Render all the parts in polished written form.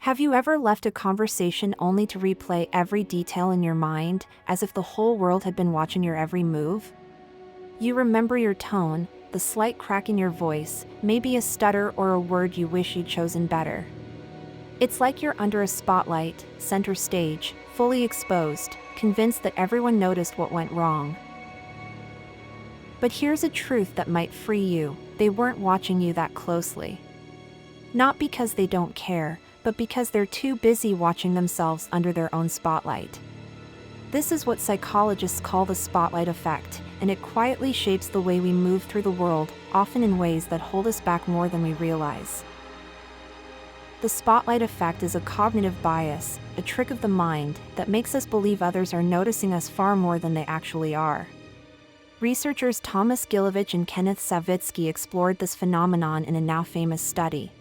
Have you ever left a conversation only to replay every detail in your mind, as if the whole world had been watching your every move? You remember your tone, the slight crack in your voice, maybe a stutter or a word you wish you'd chosen better. It's like you're under a spotlight, center stage, fully exposed, convinced that everyone noticed what went wrong. But here's a truth that might free you: they weren't watching you that closely. Not because they don't care, but because they're too busy watching themselves under their own spotlight. This is what psychologists call the spotlight effect, and it quietly shapes the way we move through the world, often in ways that hold us back more than we realize. The spotlight effect is a cognitive bias, a trick of the mind, that makes us believe others are noticing us far more than they actually are. Researchers Thomas Gilovich and Kenneth Savitsky explored this phenomenon in a now famous study.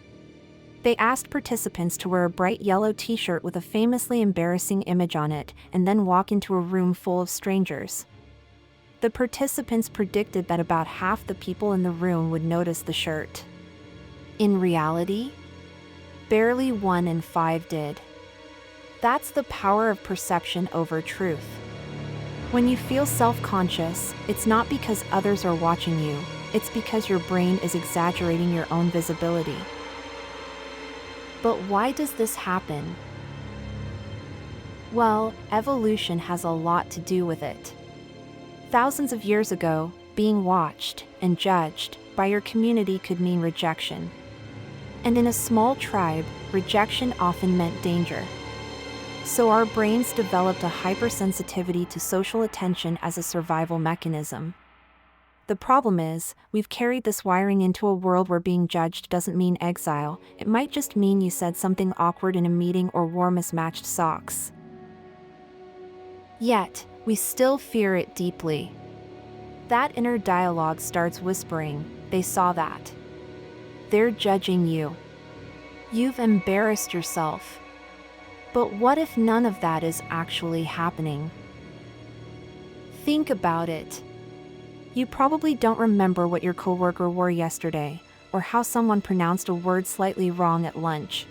They asked participants to wear a bright yellow t-shirt with a famously embarrassing image on it, and then walk into a room full of strangers. The participants predicted that about half the people in the room would notice the shirt. In reality, barely 1 in 5 did. That's the power of perception over truth. When you feel self-conscious, it's not because others are watching you, it's because your brain is exaggerating your own visibility. But why does this happen? Well, evolution has a lot to do with it. Thousands of years ago, being watched and judged by your community could mean rejection. And in a small tribe, rejection often meant danger. So our brains developed a hypersensitivity to social attention as a survival mechanism. The problem is, we've carried this wiring into a world where being judged doesn't mean exile. It might just mean you said something awkward in a meeting or wore mismatched socks. Yet, we still fear it deeply. That inner dialogue starts whispering, "They saw that. They're judging you. You've embarrassed yourself." But what if none of that is actually happening? Think about it. You probably don't remember what your coworker wore yesterday, or how someone pronounced a word slightly wrong at lunch.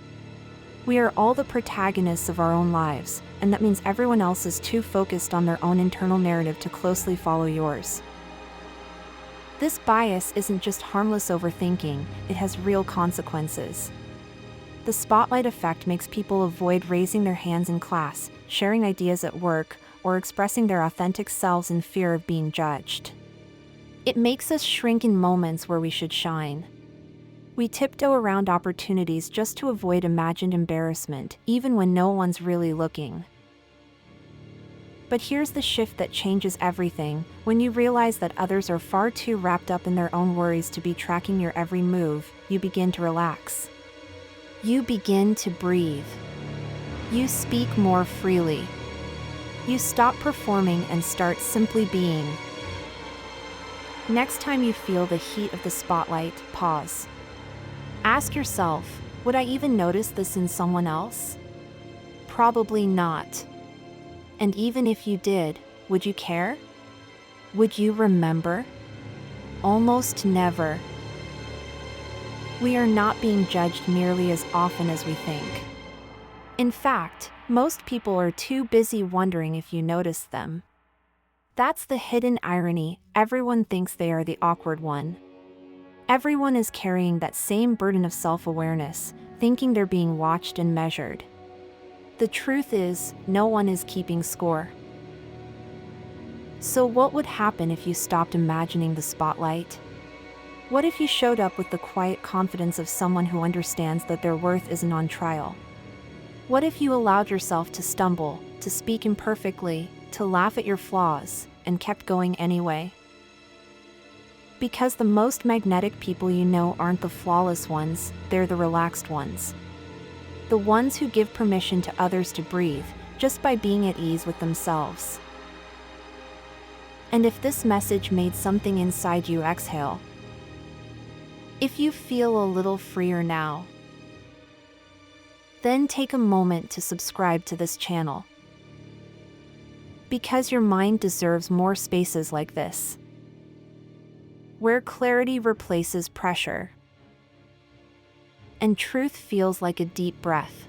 We are all the protagonists of our own lives, and that means everyone else is too focused on their own internal narrative to closely follow yours. This bias isn't just harmless overthinking, it has real consequences. The spotlight effect makes people avoid raising their hands in class, sharing ideas at work, or expressing their authentic selves in fear of being judged. It makes us shrink in moments where we should shine. We tiptoe around opportunities just to avoid imagined embarrassment, even when no one's really looking. But here's the shift that changes everything: when you realize that others are far too wrapped up in their own worries to be tracking your every move, you begin to relax. You begin to breathe. You speak more freely. You stop performing and start simply being. Next time you feel the heat of the spotlight, pause. Ask yourself, would I even notice this in someone else? Probably not. And even if you did, would you care? Would you remember? Almost never. We are not being judged nearly as often as we think. In fact, most people are too busy wondering if you notice them. That's the hidden irony: everyone thinks they are the awkward one. Everyone is carrying that same burden of self-awareness, thinking they're being watched and measured. The truth is, no one is keeping score. So what would happen if you stopped imagining the spotlight? What if you showed up with the quiet confidence of someone who understands that their worth isn't on trial? What if you allowed yourself to stumble, to speak imperfectly, to laugh at your flaws, and kept going anyway? Because the most magnetic people you know aren't the flawless ones, they're the relaxed ones. The ones who give permission to others to breathe, just by being at ease with themselves. And if this message made something inside you exhale, if you feel a little freer now, then take a moment to subscribe to this channel. Because your mind deserves more spaces like this, where clarity replaces pressure, and truth feels like a deep breath.